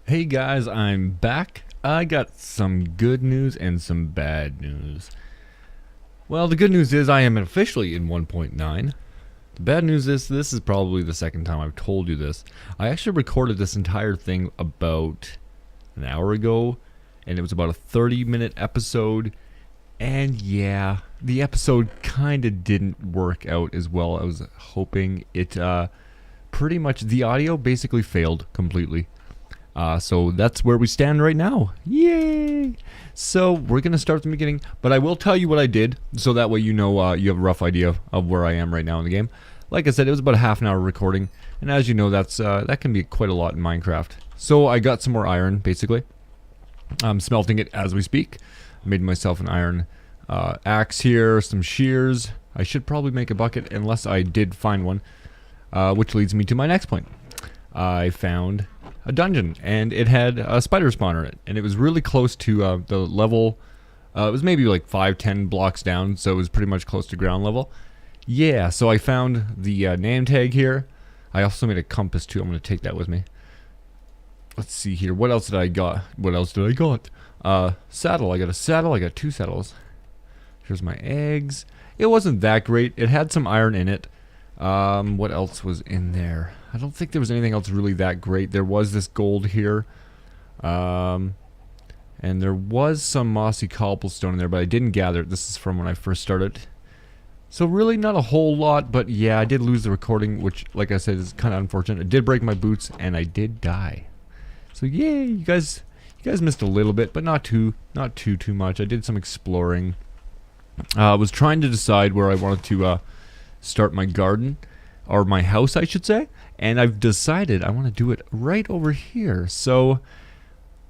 Hey guys, I'm back. I got some good news and some bad news. Well, the good news is I am officially in 1.9. The bad news is this is probably the second time I've told you this. I actually recorded this entire thing about an hour ago, and it was about a 30-minute episode. And yeah, the episode kind of didn't work out as well as I was hoping. It pretty much, the audio basically failed completely. So that's where we stand right now. Yay! So we're going to start from the beginning, but I will tell you what I did, so that way you know you have a rough idea of where I am right now in the game. Like I said, it was about a half an hour recording, and as you know, that can be quite a lot in Minecraft. So I got some more iron, basically. I'm smelting it as we speak. I made myself an iron axe here, some shears. I should probably make a bucket, unless I did find one, which leads me to my next point. I found a dungeon, and it had a spider spawner in it, and it was really close to the level. It was maybe like 5-10 blocks down, so it was pretty much close to ground level. Yeah, so I found the name tag here. I also made a compass too. I'm going to take that with me. Let's see here. What else did I got? Saddle. I got a saddle. I got 2 saddles. Here's my eggs. It wasn't that great. It had some iron in it. What else was in there? I don't think there was anything else really that great. There was this gold here. And there was some mossy cobblestone in there, but I didn't gather it. This is from when I first started. So really not a whole lot, but yeah, I did lose the recording, which, like I said, is kind of unfortunate. I did break my boots, and I did die. So yay, you guys missed a little bit, but not too much. I did some exploring. I was trying to decide where I wanted to start my garden, or my house, I should say. And I've decided I want to do it right over here. So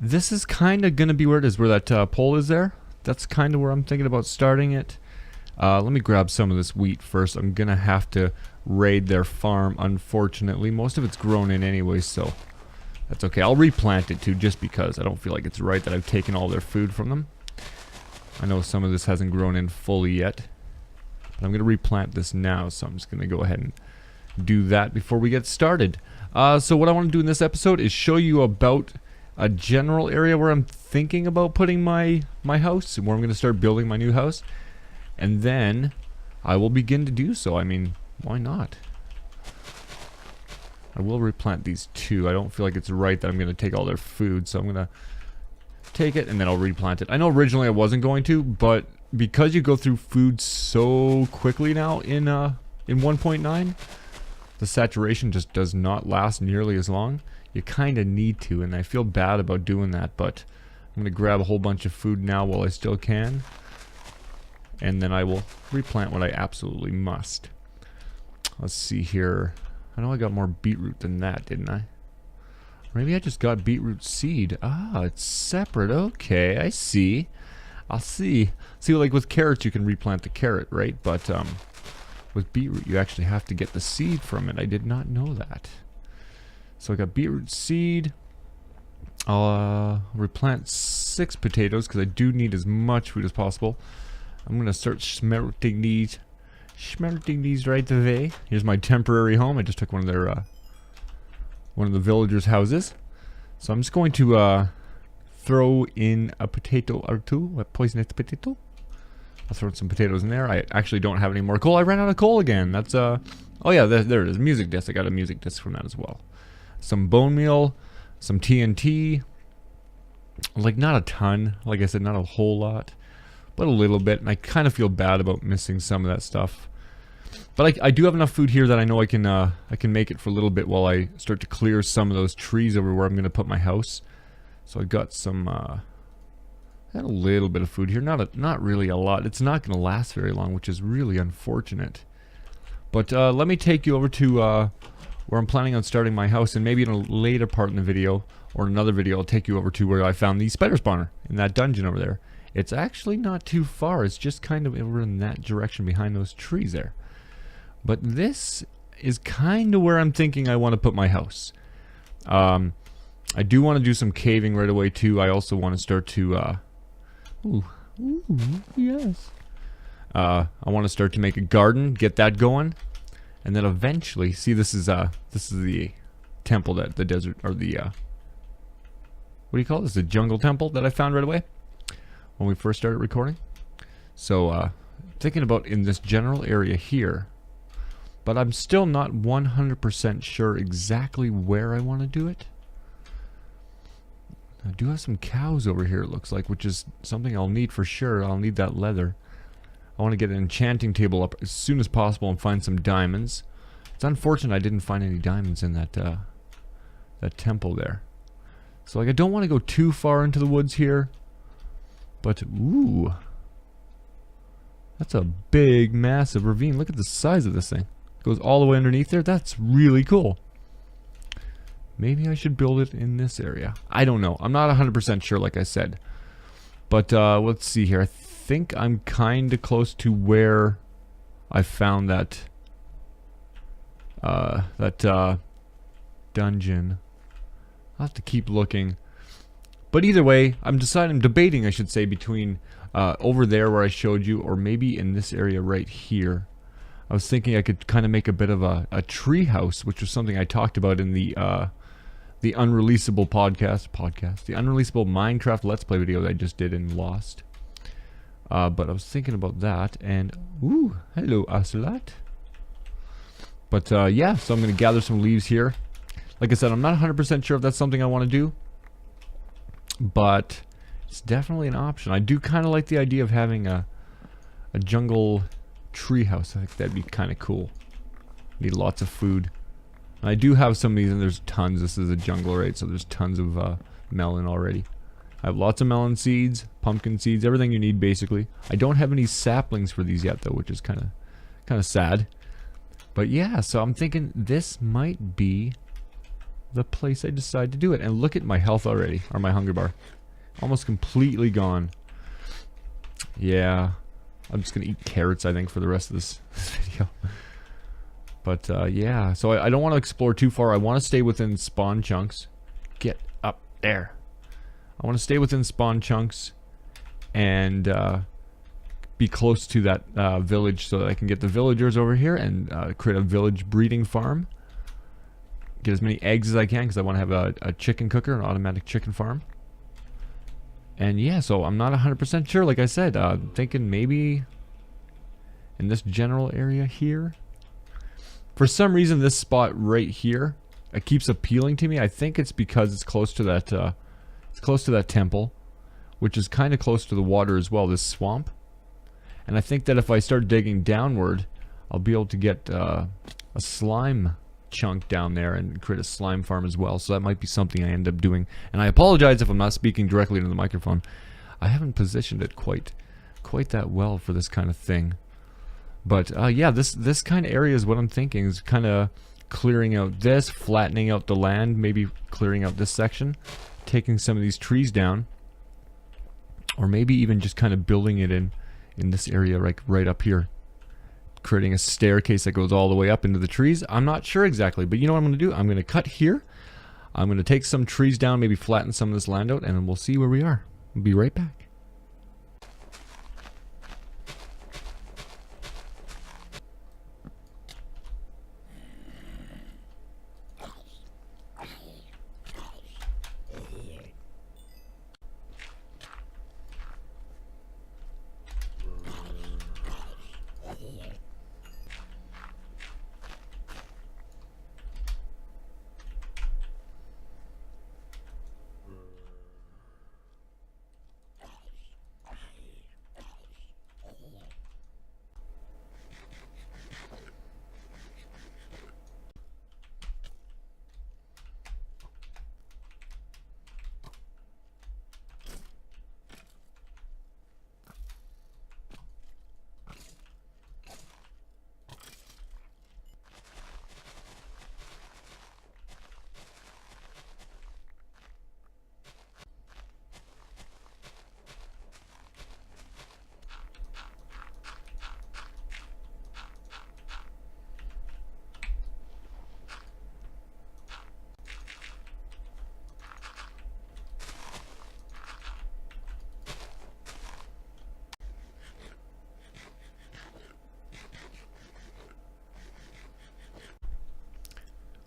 this is kind of going to be where it is, where that pole is there. That's kind of where I'm thinking about starting it. Let me grab some of this wheat first. I'm going to have to raid their farm, unfortunately. Most of it's grown in anyway, so that's okay. I'll replant it too, just because I don't feel like it's right that I've taken all their food from them. I know some of this hasn't grown in fully yet, but I'm going to replant this now, so I'm just going to go ahead and do that before we get started. So what I want to do in this episode is show you about a general area where I'm thinking about putting my house, and where I'm going to start building my new house. And then I will begin to do so. I mean, why not? I will replant these 2. I don't feel like it's right that I'm going to take all their food, so I'm going to take it and then I'll replant it. I know originally I wasn't going to, but because you go through food so quickly now in 1.9, the saturation just does not last nearly as long. You kind of need to, and I feel bad about doing that, but I'm going to grab a whole bunch of food now while I still can. And then I will replant what I absolutely must. Let's see here. I know I got more beetroot than that, didn't I? Maybe I just got beetroot seed. Ah, it's separate. Okay, I see. I'll see. See, like with carrots, you can replant the carrot, right? But with beetroot, you actually have to get the seed from it. I did not know that. So I got beetroot seed. I'll replant 6 potatoes because I do need as much food as possible. I'm gonna start smelting these right away. Here's my temporary home. I just took one of their one of the villagers' houses. So I'm just going to throw in a potato or 2, a poisonous potato. I'll throw some potatoes in there. I actually don't have any more coal. I ran out of coal again. That's oh yeah, there it is. Music disc. I got a music disc from that as well. Some bone meal, some TNT. Like not a ton. Like I said, not a whole lot, but a little bit. And I kind of feel bad about missing some of that stuff. But I do have enough food here that I know I can make it for a little bit while I start to clear some of those trees over where I'm going to put my house. So I got some I had a little bit of food here, not really a lot. It's not going to last very long, which is really unfortunate. But let me take you over to where I'm planning on starting my house, and maybe in a later part in the video or another video I'll take you over to where I found the spider spawner in that dungeon over there. It's actually not too far. It's just kind of over in that direction behind those trees there. But this is kind of where I'm thinking I want to put my house. I do want to do some caving right away too. I also want to start to ooh, yes. I want to start to make a garden, get that going, and then eventually, see, this is the temple that the desert, or the what do you call this? The jungle temple that I found right away when we first started recording. So thinking about in this general area here, but I'm still not 100% sure exactly where I want to do it. I do have some cows over here, it looks like, which is something I'll need for sure. I'll need that leather. I want to get an enchanting table up as soon as possible and find some diamonds. It's unfortunate I didn't find any diamonds in that that temple there. So like I don't want to go too far into the woods here, but ooh, that's a big, massive ravine. Look at the size of this thing. It goes all the way underneath there. That's really cool. Maybe I should build it in this area. I don't know. I'm not 100% sure, like I said. But let's see here. I think I'm kind of close to where I found that dungeon. I'll have to keep looking. But either way, I'm debating, I should say, between over there where I showed you, or maybe in this area right here. I was thinking I could kind of make a bit of a tree house, which was something I talked about in the unreleasable the unreleasable Minecraft Let's Play video that I just did in Lost. But I was thinking about that, and ooh, hello Ocelot. But yeah, so I'm going to gather some leaves here. Like I said, I'm not 100% sure if that's something I want to do, but it's definitely an option. I do kind of like the idea of having a jungle tree house. I think that'd be kind of cool. Need lots of food. I do have some of these, and there's tons. This is a jungle, right? So there's tons of melon already. I have lots of melon seeds, pumpkin seeds, everything you need basically. I don't have any saplings for these yet though, which is kind of sad. But yeah, so I'm thinking this might be the place I decide to do it. And look at my health already, or my hunger bar. Almost completely gone. Yeah, I'm just gonna eat carrots, I think, for the rest of this video. But yeah, so I don't want to explore too far. I want to stay within spawn chunks. Get up there. I want to stay within spawn chunks and be close to that village so that I can get the villagers over here and create a village breeding farm. Get as many eggs as I can because I want to have a chicken cooker, an automatic chicken farm. And yeah, so I'm not 100% sure, like I said. Thinking maybe in this general area here. For some reason, this spot right here, it keeps appealing to me. I think it's because it's close to that temple, which is kind of close to the water as well, this swamp. And I think that if I start digging downward, I'll be able to get a slime chunk down there and create a slime farm as well. So that might be something I end up doing. And I apologize if I'm not speaking directly into the microphone. I haven't positioned it quite that well for this kind of thing. But yeah, this kind of area is what I'm thinking, is kind of clearing out this, flattening out the land, maybe clearing out this section, taking some of these trees down, or maybe even just kind of building it in this area right up here, creating a staircase that goes all the way up into the trees. I'm not sure exactly, but you know what I'm going to do? I'm going to cut here. I'm going to take some trees down, maybe flatten some of this land out, and then we'll see where we are. We'll be right back.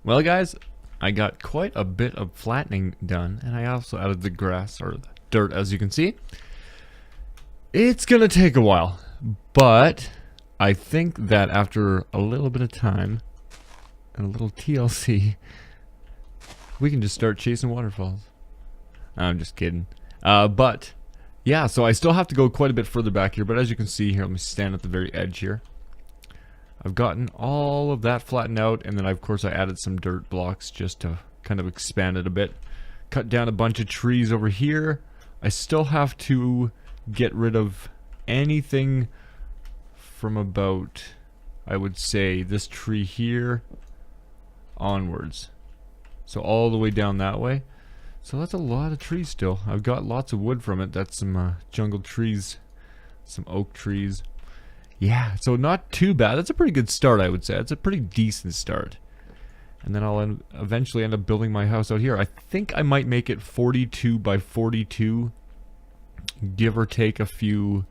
Well, guys, I got quite a bit of flattening done, and I also added the grass, or the dirt, as you can see. It's gonna take a while, but I think that after a little bit of time and a little TLC, we can just start chasing waterfalls. I'm just kidding. But yeah, so I still have to go quite a bit further back here, but as you can see here, let me stand at the very edge here. I've gotten all of that flattened out, and then of course I added some dirt blocks just to kind of expand it a bit. Cut down a bunch of trees over here. I still have to get rid of anything from about, I would say, this tree here onwards. So all the way down that way. So that's a lot of trees still. I've got lots of wood from it. That's some jungle trees, some oak trees. Yeah, so not too bad. That's a pretty good start, I would say. It's a pretty decent start. And then I'll eventually end up building my house out here. I think I might make it 42 by 42, give or take a few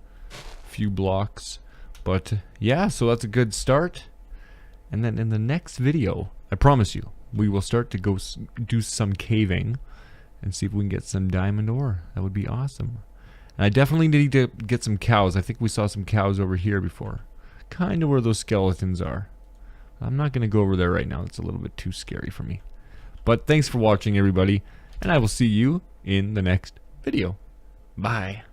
blocks. But yeah, so that's a good start. And then in the next video, I promise you, we will start to go do some caving and see if we can get some diamond ore. That would be awesome. And I definitely need to get some cows. I think we saw some cows over here before. Kind of where those skeletons are. I'm not going to go over there right now. It's a little bit too scary for me. But thanks for watching, everybody. And I will see you in the next video. Bye.